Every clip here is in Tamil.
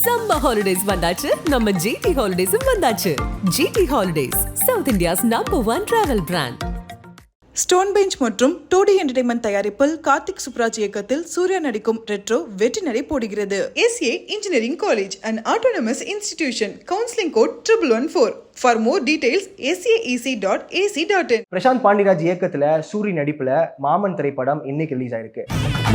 Summer holidays வந்தாச்சு, நம்ம GT Holidays வந்தாச்சு. GT Holidays, South India's #1 travel brand. Stone bench மற்றும் 2D என்டர்டைன்மெண்ட் தயாரிப்பில் கார்த்திக் சுப்ராஜ் இயக்கத்தில் சூர்யா நடிக்கும் ரெட்ரோ வெற்றி நடை போடுகிறது. SA engineering college and autonomous institution. Counselling code 1114. For more details, saec.ac.in. Prasanth Pandiraj இயக்கத்துல சூரி நடிப்புல மாமன் திரைப்படம் இன்னைக்கு ரிலீஸ் ஆயிருக்கு.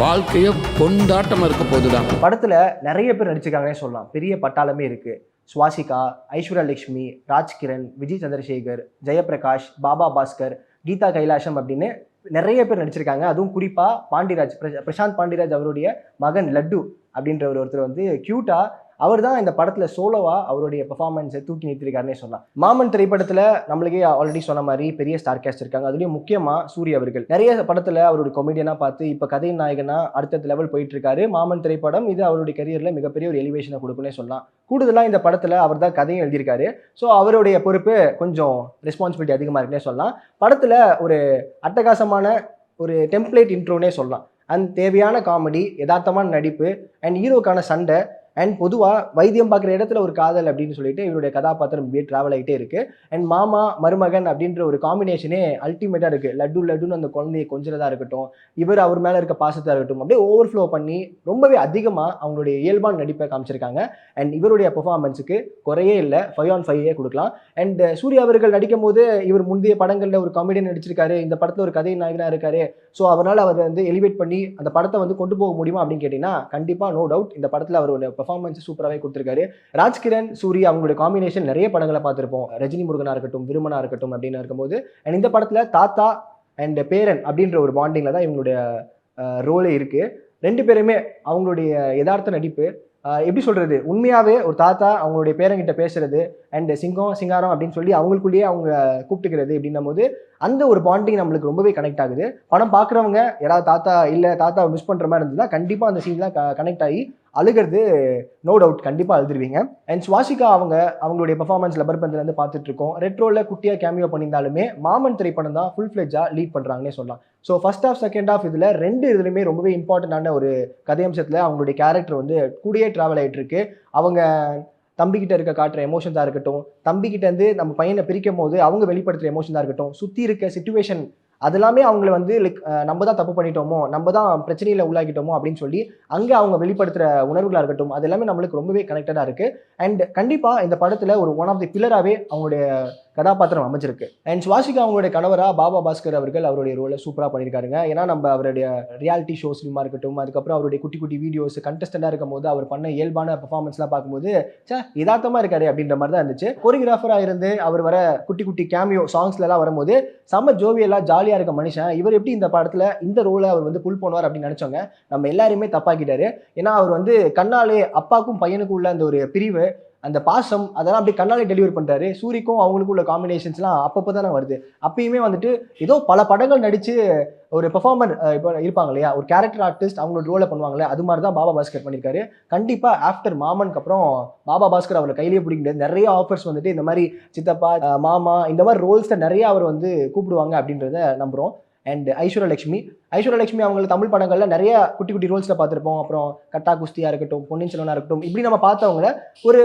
வாழ்க்கைய கொண்டாட்டம் இருக்க போதுதான். படத்துல நிறைய பேர் நடிச்சிருக்காங்கன்னு சொல்லலாம். பெரிய பட்டாளமே இருக்கு. சுவாசிகா, ஐஸ்வர்யா லட்சுமி, ராஜ்கிரண், விஜய் சந்திரசேகர், ஜெயபிரகாஷ், பாபா பாஸ்கர், கீதா கைலாசம் அப்படின்னு நிறைய பேர் நடிச்சிருக்காங்க. அதுவும் குறிப்பா பாண்டிராஜ், பிரசாந்த் பாண்டிராஜ் அவருடைய மகன் லட்டு அப்படின்ற ஒருத்தர் வந்து கியூட்டா அவர் தான் இந்த படத்துல சோலோவா அவருடைய பெர்ஃபார்மன்ஸை தூக்கி நிறுத்திருக்காருன்னே சொல்லலாம். மாமன் திரைப்படத்துல நம்மளுக்கே ஆல்ரெடி சொன்ன மாதிரி பெரிய ஸ்டார் கேஸ்ட் இருக்காங்க. அதுலயும் முக்கியமா சூர்யா அவர்கள் நிறைய படத்துல அவருடைய கொமெடியனா பார்த்து இப்ப கதை நாயகனா அடுத்த லெவல் போயிட்டு இருக்காரு. மாமன் திரைப்படம் இது அவருடைய கரியர்ல மிகப்பெரிய ஒரு எலிவேஷனை கொடுக்குன்னே சொல்லலாம். கூடுதலா இந்த படத்துல அவர் தான் கதையும் எழுதியிருக்காரு. ஸோ அவருடைய பொறுப்பு கொஞ்சம் ரெஸ்பான்சிபிலிட்டி அதிகமா இருக்குன்னே சொல்லலாம். படத்துல ஒரு அட்டகாசமான ஒரு டெம்ப்ளேட் இன்ட்ரோனே சொல்லலாம். அண்ட் தேவையான காமெடி, யதார்த்தமான நடிப்பு அண்ட் ஹீரோக்கான சண்டை அண்ட் பொதுவாக வைத்தியம் பார்க்குற இடத்துல ஒரு காதல் அப்படின்னு சொல்லிட்டு இவருடைய கதாபாத்திரம் இப்படியே ட்ராவல் ஆகிட்டே இருக்கு. அண்ட் மாமா மருமகன் அப்படின்ற ஒரு காம்பினேஷனே அல்டிமேட்டாக இருக்கு. லட்டுன்னு அந்த குழந்தைய கொஞ்சிறதா இருக்கட்டும், இவர் அவர் மேலே இருக்க பாசத்தாக இருக்கட்டும், அப்படியே ஓவர்ஃப்ளோ பண்ணி ரொம்பவே அதிகமாக அவங்களுடைய இயல்பான நடிப்பை காமிச்சிருக்காங்க. அண்ட் இவருடைய பெர்ஃபார்மன்ஸுக்கு குறையே இல்லை, 5 on 5 கொடுக்கலாம். அண்ட் சூர்யா அவர்கள் நடிக்கும் போது இவர் முந்தைய படங்களில் ஒரு காமெடியன் நடிச்சிருக்காரு, இந்த படத்தில் ஒரு கதை நாயகனாக இருக்காரு. ஸோ அவரால் அவர் வந்து எலிவேட் பண்ணி அந்த படத்தை வந்து கொண்டு போக முடியுமா அப்படின்னு கேட்டிங்கன்னா கண்டிப்பாக நோ டவுட் இந்த படத்தில் அவரோட பெர்ஃபார்மன்ஸ் சூப்பராகவே கொடுத்துருக்காரு. ராஜ்கிரண், சூர்யா அவங்களுடைய காம்பினேஷன் நிறைய படங்களை பார்த்துருப்போம். ரஜினி முருகனா இருக்கட்டும், விருமனா இருக்கட்டும் அப்படின்னு இருக்கும்போது அண்ட் இந்த படத்தில் தாத்தா அண்ட் பேரன் அப்படின்ற ஒரு பாண்டிங்கில் தான் இவங்களுடைய ரோலே இருக்கு. ரெண்டு பேருமே அவங்களுடைய யதார்த்த நடிப்பு, எப்படி சொல்றது, உண்மையாவே ஒரு தாத்தா அவங்களுடைய பேரங்கிட்ட பேசுறது அண்ட் சிங்கம் சிங்காரம் அப்படின்னு சொல்லி அவங்களுக்குள்ளேயே அவங்க கூப்பிட்டுக்கிறது அப்படின்னும் போது அந்த ஒரு பாண்டிங் நம்மளுக்கு ரொம்பவே கனெக்ட் ஆகுது. படம் பார்க்குறவங்க யாராவது தாத்தா மிஸ் பண்ற மாதிரி இருந்ததுன்னா கண்டிப்பா அந்த சீன்லாம் கனெக்ட் ஆகி அழுகிறது நோ டவுட், கண்டிப்பாக அழுதுருவீங்க. அண்ட் சுவாசிகா அவங்களுடைய பெர்ஃபார்மன்ஸ் லப்பர்பந்துலேருந்து பார்த்துட்டு இருக்கோம். ரெட்ரோவில் குட்டியாக கேமியோ பண்ணியிருந்தாலுமே மாமன் திரைப்படம் தான் ஃபுல் ஃப்ளெஜ்ஜாக லீட் பண்ணுறாங்கன்னே சொல்லலாம். So first half second half இதில் ரெண்டு இதுலையுமே ரொம்பவே இம்பார்ட்டண்டான ஒரு கதையம்சத்தில் அவங்களுடைய கேரக்டர் வந்து கூடயே ட்ராவல் ஆகிட்டு இருக்கு. அவங்க தம்பிக்கிட்ட இருக்க காட்டுற எமோஷன்ஸாக இருக்கட்டும், தம்பிக்கிட்ட இருந்து நம்ம பையனை பிரிக்கும் போது அவங்க வெளிப்படுத்துகிற எமோஷன்ஸாக இருக்கட்டும், சுற்றி இருக்க சிச்சுவேஷன் அதெல்லாமே அவங்கள வந்து லைக் நம்ம தான் தப்பு பண்ணிட்டோமோ, நம்ம தான் பிரச்சனையில் உள்ளாகிட்டோமோ அப்படின்னு சொல்லி அங்கே அவங்க வெளிப்படுத்துகிற உணர்வுகளாக இருக்கட்டும், அது எல்லாமே நம்மளுக்கு ரொம்பவே கனெக்டடாக இருக்குது. அண்ட் கண்டிப்பாக இந்த படத்தில் ஒரு ஒன் ஆஃப் தி பில்லராகவே அவங்களுடைய கதாபாத்திரம் அமைஞ்சிருக்கு. அண்ட் சுவாசிகா அவங்களுடைய கணவராக பாபா பாஸ்கர் அவர்கள் அவருடைய ரோலை சூப்பராக பண்ணியிருக்காருங்க. ஏன்னா நம்ம அவருடைய ரியாலிட்டி ஷோஸ்லையுமா இருக்கட்டும், அதுக்கப்புறம் அவருடைய குட்டி குட்டி வீடியோஸ் கண்டஸ்டண்டாக இருக்கும் போது அவர் பண்ண இயல்பான பெர்ஃபார்மன்ஸ்லாம் பார்க்கும்போது யதார்த்தமாக இருக்காரு அப்படின்ற மாதிரி தான் இருந்துச்சு. கோரியோகிராஃபராக இருந்து அவர் வர குட்டி குட்டி கேமியோ சாங்ஸ்லாம் வரும்போது செம்ம ஜோவியெல்லாம் ஜாலியாக இருக்க மனுஷன். இவர் எப்படி இந்த படத்தில் இந்த ரோலை அவர் வந்து புல் பண்ணுவார் அப்படின்னு நினச்சோங்க. நம்ம எல்லாருமே தப்பாக்கிட்டாரு. ஏன்னா அவர் வந்து கண்ணாலே அப்பாவுக்கும் பையனுக்கும் உள்ள அந்த ஒரு பிரிவு, அந்த பாசம் அதெல்லாம் அப்படியே கண்ணாலே டெலிவரி பண்ணிட்டாரு. சூரிக்கும் அவங்களுக்கும் உள்ள காம்பினேஷன்ஸ்லாம் அப்பப்போ தானே வருது. அப்பயுமே வந்துட்டு ஏதோ பல படங்கள் நடித்து ஒரு பெர்ஃபார்மர் இப்போ இருப்பாங்க இல்லையா, ஒரு கேரக்டர் ஆர்டிஸ்ட் அவங்களோட ரோலை பண்ணுவாங்களே, அது மாதிரி தான் பாபா பாஸ்கர் பண்ணியிருக்காரு. கண்டிப்பாக ஆஃப்டர் மாமனுக்கு அப்புறம் பாபா பாஸ்கர் அவரை கையிலேயே பிடிக்க முடியாது. நிறைய ஆஃபர்ஸ் வந்துட்டு இந்த மாதிரி சித்தப்பா, மாமா இந்த மாதிரி ரோல்ஸை நிறைய அவர் வந்து கூப்பிடுவாங்க அப்படின்றத நம்புகிறோம். அண்ட் ஐஸ்வர்யா லட்சுமி அவங்களை தமிழ் படங்களில் நிறைய குட்டி குட்டி ரோல்ஸில் பார்த்துருப்போம். அப்புறம் கட்டா குஸ்தியாக இருக்கட்டும், பொன்னியின் செல்வனாக இருக்கட்டும், இப்படி நம்ம பார்த்தவங்கள ஒரு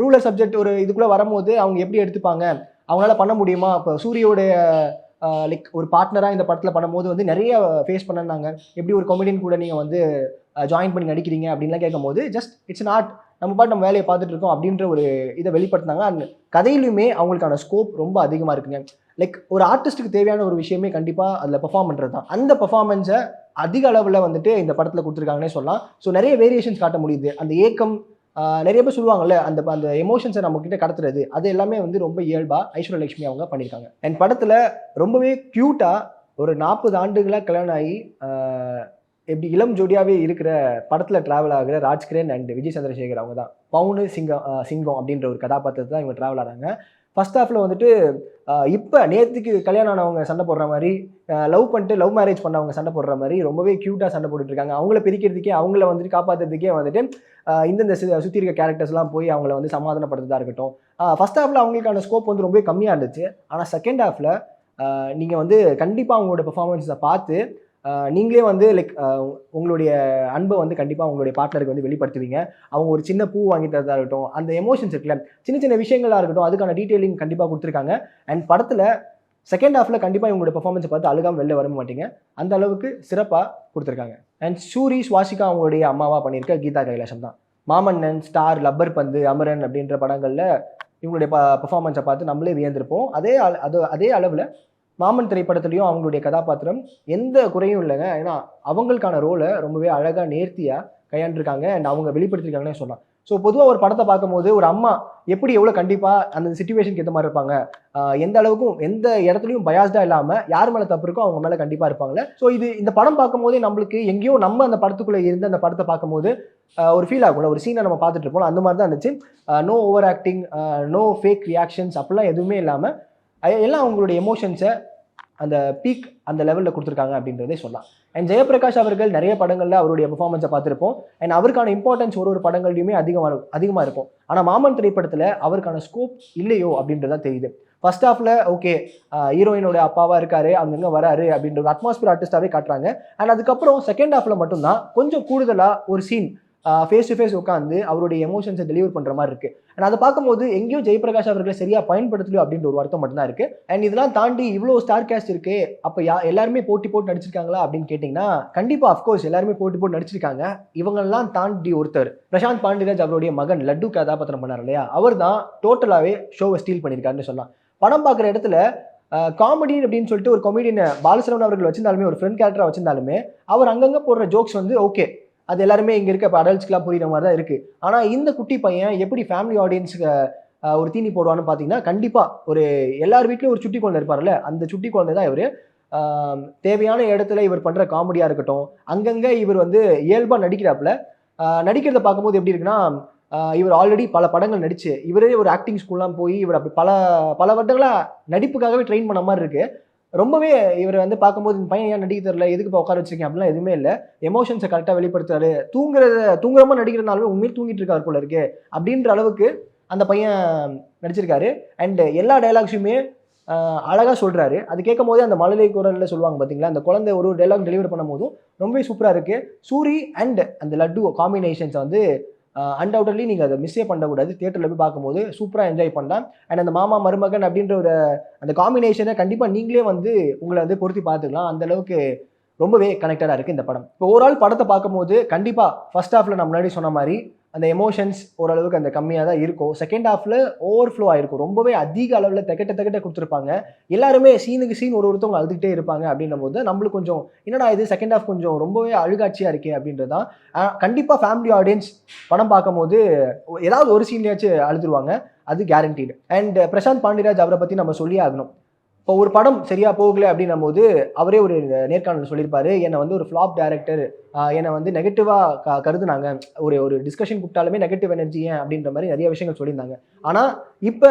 ரூலர் சப்ஜெக்ட் ஒரு இதுக்குள்ளே வரும்போது அவங்க எப்படி எடுத்துப்பாங்க, அவங்களால பண்ண முடியுமா, இப்போ சூரியோடைய லைக் ஒரு பார்ட்னராக இந்த படத்தில் பண்ணும்போது வந்து நிறைய ஃபேஸ் பண்ணாங்க. எப்படி ஒரு காமெடியன் கூட நீங்கள் வந்து ஜாயின் பண்ணி நடிக்கிறீங்க அப்படின்லாம் கேட்கும்போது ஜஸ்ட் இட்ஸ் நாட் நம்ம பாட்டு நம்ம வேலையை பார்த்துட்டு இருக்கோம் அப்படின்ற ஒரு இதை வெளிப்படுத்தினாங்க. அந்த கதையிலுமே அவங்களுக்கான ஸ்கோப் ரொம்ப அதிகமாக இருக்குங்க. லைக் ஒரு ஆர்டிஸ்ட்டுக்கு தேவையான ஒரு விஷயமே கண்டிப்பாக அதில் பெர்ஃபார்ம் பண்ணுறது தான். அந்த பெர்ஃபார்மன்ஸை அதிக அளவில் வந்துட்டு இந்த படத்தில் கொடுத்துருக்காங்கன்னே சொல்லலாம். ஸோ நிறைய வேரியேஷன்ஸ் காட்ட முடியுது. அந்த ஏக்கம் நிறைய பேர் சொல்லுவாங்கல்ல, அந்த எமோஷன்ஸை நம்மக்கிட்ட கடத்துறது, அது எல்லாமே வந்து ரொம்ப இயல்பாக ஐஸ்வர்யா லட்சுமி அவங்க பண்ணியிருக்காங்க. அண்ட் படத்தில் ரொம்பவே க்யூட்டாக ஒரு 40 ஆண்டுகளாக கல்யாணம் ஆகி எப்படி இளம் ஜோடியாகவே இருக்கிற படத்தில் ட்ராவல் ஆகிற ராஜ்கிரண் அண்ட் விஜய் சந்திரசேகர் அவங்க தான் பவுனு சிங்கம் அப்படின்ற ஒரு கதாபாத்திரத்தை தான் இவங்க ட்ராவல் ஆகிறாங்க. ஃபர்ஸ்ட் ஹாஃபில் வந்துட்டு இப்போ நேற்றுக்கு கல்யாணம் ஆனவங்க சண்டை போடுற மாதிரி, லவ் பண்ணிட்டு லவ் மேரேஜ் பண்ணவங்க சண்டை போடுற மாதிரி ரொம்பவே க்யூட்டாக சண்டை போட்டுட்ருக்காங்க. அவங்கள பிரிக்கிறதுக்கே, அவங்கள வந்துட்டு காப்பாற்றுறதுக்கே வந்துட்டு இந்தந்த சுற்றி இருக்க கேரக்டர்ஸ்லாம் போய் அவங்கள வந்து சமாதானப்படுறதா இருக்கட்டும். ஃபர்ஸ்ட் ஹாஃபில் அவங்களுக்கான ஸ்கோப் வந்து ரொம்பவே கம்மியாக இருந்துச்சு. ஆனால் செகண்ட் ஹாஃபில் நீங்கள் வந்து கண்டிப்பாக அவங்களோட பெர்ஃபார்மன்ஸை பார்த்து நீங்களே வந்து லைக் உங்களுடைய அன்பை வந்து கண்டிப்பாக உங்களுடைய பார்ட்னருக்கு வந்து வெளிப்படுத்துவீங்க. அவங்க ஒரு சின்ன பூ வாங்கி தரதா இருக்கட்டும், அந்த எமோஷன்ஸ் இருக்குல்ல, சின்ன சின்ன விஷயங்களாக இருக்கட்டும், அதுக்கான டீட்டெயிலிங் கண்டிப்பாக கொடுத்துருக்காங்க. அண்ட் படத்தில் செகண்ட் ஹாஃபில் கண்டிப்பாக இவங்களுடைய பெர்ஃபார்மன்ஸை பார்த்து அழுகாமல் வெளில வர மாட்டீங்க, அந்த அளவுக்கு சிறப்பாக கொடுத்துருக்காங்க. அண்ட் சூரி ஸ்வாசிகா அவங்களுடைய அம்மாவாக பண்ணியிருக்க கீதா கைலாசம் தான். மாமன்னன், ஸ்டார், லப்பர் பந்து, அமரன் அப்படின்ற படங்களில் இவங்களுடைய பெர்ஃபார்மன்ஸை பார்த்து நம்மளே வியந்திருப்போம். அதே அளவில் மாமன் திரைப்படத்துலையும் அவங்களுடைய கதாபாத்திரம் எந்த குறையும் இல்லைங்க. ஏன்னா அவங்களுக்கான ரோலை ரொம்பவே அழகாக நேர்த்தியாக கையாண்டிருக்காங்க அண்ட் அவங்க வெளிப்படுத்திருக்காங்கன்னே சொல்லலாம். ஸோ பொதுவாக ஒரு படத்தை பார்க்கும்போது ஒரு அம்மா எப்படி எவ்வளோ கண்டிப்பாக அந்த சிச்சுவேஷனுக்கு ஏற்ற மாதிரி இருப்பாங்க, எந்த அளவுக்கும் எந்த இடத்துலையும் பயாஸ்டாக இல்லாமல் யார் மேலே தப்பு இருக்கோ அவங்க மேலே கண்டிப்பாக இருப்பாங்களே. ஸோ இந்த படம் பார்க்கும்போதே நம்மளுக்கு எங்கேயோ நம்ம அந்த படத்துக்குள்ளே இருந்து அந்த படத்தை பார்க்கும்போது ஒரு ஃபீல் ஆகும்ல, ஒரு சீனை நம்ம பார்த்துட்டு இருப்போம், அந்த மாதிரி தான் இருந்துச்சு. No over acting, no fake reactions அப்படிலாம் எதுவுமே இல்லாமல் எல்லாம் அவங்களுடைய எமோஷன்ஸை அந்த பீக் அந்த லெவலில் கொடுத்துருக்காங்க அப்படின்றதே சொல்லலாம். அண்ட் ஜெயபிரகாஷ் அவர்கள் நிறைய படங்களில் அவருடைய பெர்ஃபார்மன்ஸை பார்த்துருப்போம். அண்ட் அவருக்கான இம்பார்ட்டன்ஸ் ஒரு படங்கள்லையுமே அதிகமாக இருக்கும். ஆனால் மாமன் திரைப்படத்தில் அவருக்கான ஸ்கோப் இல்லையோ அப்படின்றதான் தெரியுது. ஃபர்ஸ்ட் ஹாஃபில் ஓகே ஹீரோயினோட அப்பாவாக இருக்காரு, அங்கங்கே வராரு அப்படின்ற ஒரு அட்மாஸ்பியர் ஆர்டிஸ்டாகவே காட்டுறாங்க. அண்ட் அதுக்கப்புறம் செகண்ட் ஹாஃபில் மட்டும்தான் கொஞ்சம் கூடுதலாக ஒரு சீன் ஃபேஸ் டு ஃபேஸ் உட்காந்து அவருடைய எமோஷன்ஸை டெலிவர் பண்ணுற மாதிரி இருக்குது. அண்ட் அதை பார்க்கும்போது எங்கேயோ ஜெயபிரகாஷ் அவர்களை சரியாக பயன்படுத்தலையோ அப்படின்ற ஒரு வருத்தம் மட்டும்தான் இருக்குது. அண்ட் இதெல்லாம் தாண்டி இவ்வளோ ஸ்டார் கேஸ்ட் இருக்குது, அப்போ எல்லாருமே போட்டு நடிச்சிருக்காங்களா அப்படின்னு கேட்டிங்கன்னா கண்டிப்பாக அஃப்கோர்ஸ் எல்லாருமே போட்டு நடிச்சிருக்காங்க. இவங்கெல்லாம் தாண்டி ஒருத்தர் பிரசாந்த் பாண்டிராஜ் அவருடைய மகன் லட்டு கதாபாத்திரம் பண்ணார் இல்லையா, அவர் தான் டோட்டலாகவே ஷோவை ஸ்டீல் பண்ணியிருக்காருன்னு சொல்லலாம். படம் பார்க்குற இடத்துல காமெடி அப்படின்னு சொல்லிட்டு ஒரு காமெடியனை பாலசரவன் அவர்கள் வச்சிருந்தாலுமே, ஒரு ஃப்ரெண்ட் கேரக்டராக வச்சிருந்தாலுமே, அவர் அங்கங்கே போடுற ஜோக்ஸ் வந்து ஓகே, அது எல்லாருமே இங்கே இருக்க இப்போ அடல்ட்ஸ்க்குலாம் புரியுற மாதிரி தான் இருக்குது. ஆனால் இந்த குட்டி பையன் எப்படி ஃபேமிலி ஆடியன்ஸுக்கு ஒரு தீனி போடுவான்னு பார்த்தீங்கன்னா கண்டிப்பாக ஒரு எல்லார் வீட்லேயும் ஒரு சுட்டி குழந்தை இருப்பார்ல, அந்த சுட்டி குழந்தை தான் இவர். தேவையான இடத்துல இவர் பண்ணுற காமெடியாக இருக்கட்டும், அங்கங்கே இவர் வந்து இயல்பாக நடிக்கிறாப்புல. நடிக்கிறத பார்க்கும்போது எப்படி இருக்குன்னா, இவர் ஆல்ரெடி பல படங்கள் நடிச்சு இவரே ஒரு ஆக்டிங் ஸ்கூல்லாம் போய் இவர் அப்படி பல வருடங்களாக நடிப்புக்காகவே ட்ரெயின் பண்ண மாதிரி இருக்குது. ரொம்பவே இவர் வந்து பார்க்கும்போது இந்த பையன் ஏன் நடிக்க தெரியல, எதுக்கு இப்போ உட்கார வச்சிருக்கேன் அப்படிலாம் எதுவுமே இல்லை. எமோஷன்ஸை கரெக்டாக வெளிப்படுத்துறாரு. தூங்குறமா நடிக்கிறதுனாலுமே உண்மையில் தூங்கிட்டு இருக்காரு போல இருக்கு அப்படின்ற அளவுக்கு அந்த பையன் நடிச்சிருக்காரு. அண்ட் எல்லா டைலாக்ஸுமே அழகாக சொல்கிறாரு. அது கேட்கும் போதே அந்த மழலை குரலில் சொல்லுவாங்க பார்த்தீங்களா, அந்த குழந்தை ஒரு டைலாக் டெலிவர் பண்ணும் போதும் ரொம்பவே சூப்பராக இருக்குது. சூரி அண்ட் அந்த லட்டு காம்பினேஷன்ஸை வந்து அன்டவுட்லி நீங்கள் அதை மிஸ்ஸே பண்ணக்கூடாது. தியேட்டரில் போய் பார்க்கும்போது சூப்பராக என்ஜாய் பண்ணலாம். அண்ட் அந்த மாமா மருமகன் அப்படின்ற ஒரு அந்த காம்பினேஷனை கண்டிப்பாக நீங்களே வந்து உங்களை வந்து பொருத்தி பார்த்துக்கலாம். அந்தளவுக்கு ரொம்பவே கனெக்டடாக இருக்குது இந்த படம். இப்போ ஓவரால் படத்தை பார்க்கும்போது கண்டிப்பாக ஃபர்ஸ்ட் ஹாஃபில் நான் முன்னாடி சொன்ன மாதிரி அந்த எமோஷன்ஸ் ஓரளவுக்கு அந்த கம்மியாக தான் இருக்கும். செகண்ட் ஹாஃபில் ஓவர்ஃப்ளோ ஆகிருக்கும். ரொம்பவே அதிக அளவில் தகட்ட கொடுத்துருப்பாங்க. எல்லாருமே சீனுக்கு சீன் ஒருத்தவங்க அழுதுகிட்டே இருப்பாங்க அப்படின்னும் போது நம்மளுக்கு கொஞ்சம் என்னடா இது செகண்ட் ஹாஃப் கொஞ்சம் ரொம்பவே அழுகாட்சியாக இருக்கே அப்படின்றதான். கண்டிப்பாக ஃபேமிலி ஆடியன்ஸ் படம் பார்க்கும்போது ஏதாவது ஒரு சீன்லேயாச்சும் அழுதுருவாங்க, அது கேரண்டீடு. அண்ட் பிரசாந்த் பாண்டிராஜ் அவரை பற்றி நம்ம சொல்லி ஆகணும். இப்போ ஒரு படம் சரியாக போகலை அப்படின்னும் போது அவரே ஒரு நேர்காணல் சொல்லியிருப்பாரு, என்னை வந்து ஒரு ஃப்ளாப் டைரக்டர், என்னை வந்து நெகட்டிவாக கருதுனாங்க, ஒரு டிஸ்கஷன் கூப்பிட்டாலுமே நெகட்டிவ் எனர்ஜி ஏன் அப்படின்ற மாதிரி நிறைய விஷயங்கள் சொல்லியிருந்தாங்க. ஆனால் இப்போ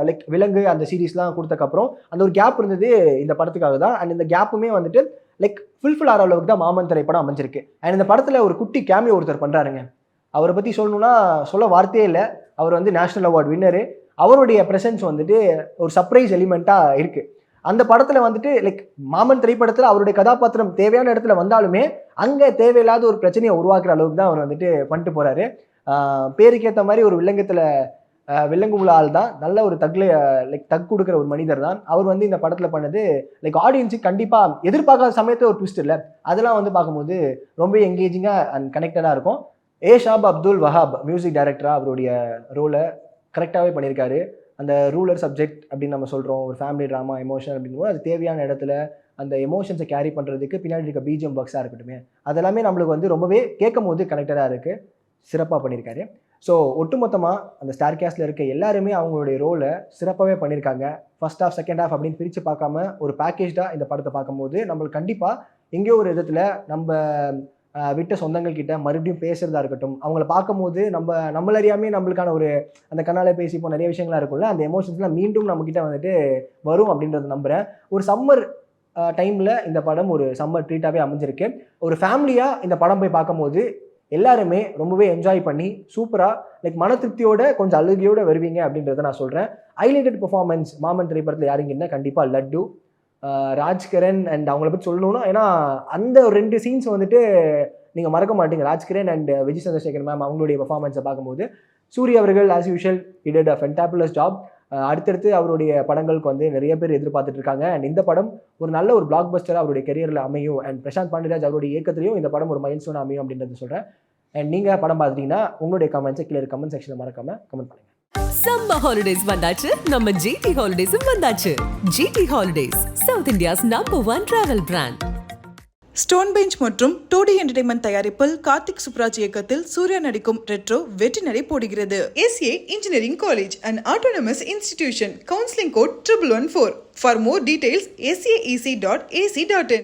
லைக் விலங்கு அந்த சீரீஸ்லாம் கொடுத்தக்கப்புறம் அந்த ஒரு கேப் இருந்தது இந்த படத்துக்காக தான். அண்ட் இந்த கேப்புமே வந்துட்டு லைக் ஃபுல்ஃபில் ஆகிற அளவுக்கு தான் மாமன் திரைப்படம் அமைஞ்சிருக்கு. அண்ட் இந்த படத்தில் ஒரு குட்டி கேமியோ ஒருத்தர் பண்ணுறாருங்க. அவரை பற்றி சொல்லணும்னா சொல்ல வார்த்தையே இல்லை. அவர் வந்து நேஷ்னல் அவார்டு வின்னரு. அவருடைய ப்ரெசன்ஸ் வந்துட்டு ஒரு சர்ப்ரைஸ் எலிமெண்ட்டாக இருக்குது அந்த படத்தில் வந்துட்டு. லைக் மாமன் திரைப்படத்தில் அவருடைய கதாபாத்திரம் தேவையான இடத்துல வந்தாலுமே அங்கே தேவையில்லாத ஒரு பிரச்சனையை உருவாக்குற அளவுக்கு தான் அவர் வந்துட்டு பண்ணிட்டு போகிறாரு. பேருக்கேற்ற மாதிரி ஒரு வில்லங்கு உள்ள ஆள் தான். நல்ல ஒரு தக் கொடுக்குற ஒரு மனிதர் தான் அவர். வந்து இந்த படத்தில் பண்ணது லைக் ஆடியன்ஸுக்கு கண்டிப்பாக எதிர்பார்க்காத சமயத்தில் ஒரு ட்விஸ்ட் இல்லை, அதெல்லாம் வந்து பார்க்கும்போது ரொம்ப எங்கேஜிங்காக அண்ட் கனெக்டடாக இருக்கும். ஷாப் அப்துல் வஹாப் மியூசிக் டைரக்டராக அவருடைய ரோலை கரெக்டாகவே பண்ணியிருக்காரு. அந்த ரூலர் சப்ஜெக்ட் அப்படின்னு நம்ம சொல்கிறோம், ஒரு ஃபேமிலி ட்ராமா எமோஷன் அப்படிங்கும்போது அது தேவையான இடத்துல அந்த எமோஷன்ஸை கேரி பண்ணுறதுக்கு பின்னாடி இருக்க பிஜிஎம் பாக்ஸாக இருக்கட்டும், அதெல்லாமே நம்மளுக்கு வந்து ரொம்பவே கேட்கும் போது கனெக்டடாக இருக்குது. சிறப்பாக பண்ணியிருக்காரு. ஸோ ஒட்டுமொத்தமாக அந்த ஸ்டார் கேஸ்டில் இருக்க எல்லாருமே அவங்களுடைய ரோலை சிறப்பாகவே பண்ணியிருக்காங்க. ஃபர்ஸ்ட் ஹாஃப் செகண்ட் ஹாஃப் அப்படின்னு பிரித்து பார்க்காம ஒரு பேக்கேஜாக இந்த படத்தை பார்க்கும்போது நம்மளுக்கு கண்டிப்பாக எங்கேயோ ஒரு விதத்தில் நம்ம விட்ட சொந்தங்கள் கிட்ட மறுபடியும் பேசுறதா இருக்கட்டும், அவங்கள பார்க்கும்போது நம்மளறியாமே நம்மளுக்கான ஒரு அந்த கண்ணால் பேசிப்போம் நிறைய விஷயங்கள்லாம் இருக்கும்ல, அந்த எமோஷன்ஸ்லாம் மீண்டும் நம்மக்கிட்ட வந்துட்டு வரும் அப்படின்றத நம்புகிறேன். ஒரு சம்மர் டைமில் இந்த படம் ஒரு சம்மர் ட்ரீட்டாகவே அமைஞ்சிருக்கு. ஒரு ஃபேமிலியாக இந்த படம் போய் பார்க்கும்போது எல்லாருமே ரொம்பவே என்ஜாய் பண்ணி சூப்பராக லைக் மன திருப்தியோட கொஞ்சம் அழுகையோடு வருவீங்க அப்படின்றத நான் சொல்கிறேன். ஹைலைட்டட் பெர்ஃபார்மன்ஸ் மாமன் திரைப்படத்தில் யாருங்கன்னா கண்டிப்பாக லட்டு. ராஜ்கிரண் அண்ட் அவங்கள பற்றி சொல்லணும்னா, ஏன்னா அந்த ஒரு 2 சீன்ஸ் வந்துட்டு நீங்கள் மறக்க மாட்டீங்க. ராஜ்கிரண் அண்ட் விஜய் சந்திரசேகர் மேம் அவங்களுடைய பெர்ஃபார்மன்ஸை பார்க்கும்போது சூர்யா அவர்கள் as usual did a fantabulous job. அடுத்தடுத்து அவருடைய படங்களுக்கு வந்து நிறைய பேர் எதிர்பார்த்துட்டு இருக்காங்க. அண்ட் இந்த படம் ஒரு நல்ல ஒரு பிளாக் பஸ்டராக அவருடைய கெரியரில் அமையும். அண்ட் பிரசாந்த் பாண்டியராஜ் அவருடைய இயக்கத்திலையும் இந்த படம் ஒரு மைல்ஸ்டோன் அமையும் அப்படின்றது சொல்கிறேன். அண்ட் நீங்கள் படம் பார்த்துட்டீங்கன்னா உங்களுடைய கமெண்ட்ஸை கீழே கமெண்ட் செக்ஷனில் மறக்காமல் கமெண்ட் பண்ணுங்கள். சம்மர் ஹாலிடேஸ் வந்தாச்சு, நம்ம ஜிடி ஹாலிடேஸும் வந்தாச்சு. GT holidays, South India's #1 travel brand. Stone bench மற்றும் 2D என்டர்டைன்மெண்ட் தயாரிப்பில் கார்த்திக் சுப்ராஜ் இயக்கத்தில் சூர்யா நடிக்கும் ரெட்ரோ வெற்றி நடை போடுகிறது. SA engineering college and autonomous institution. Counselling code 1114. For more details, saec.ac.in.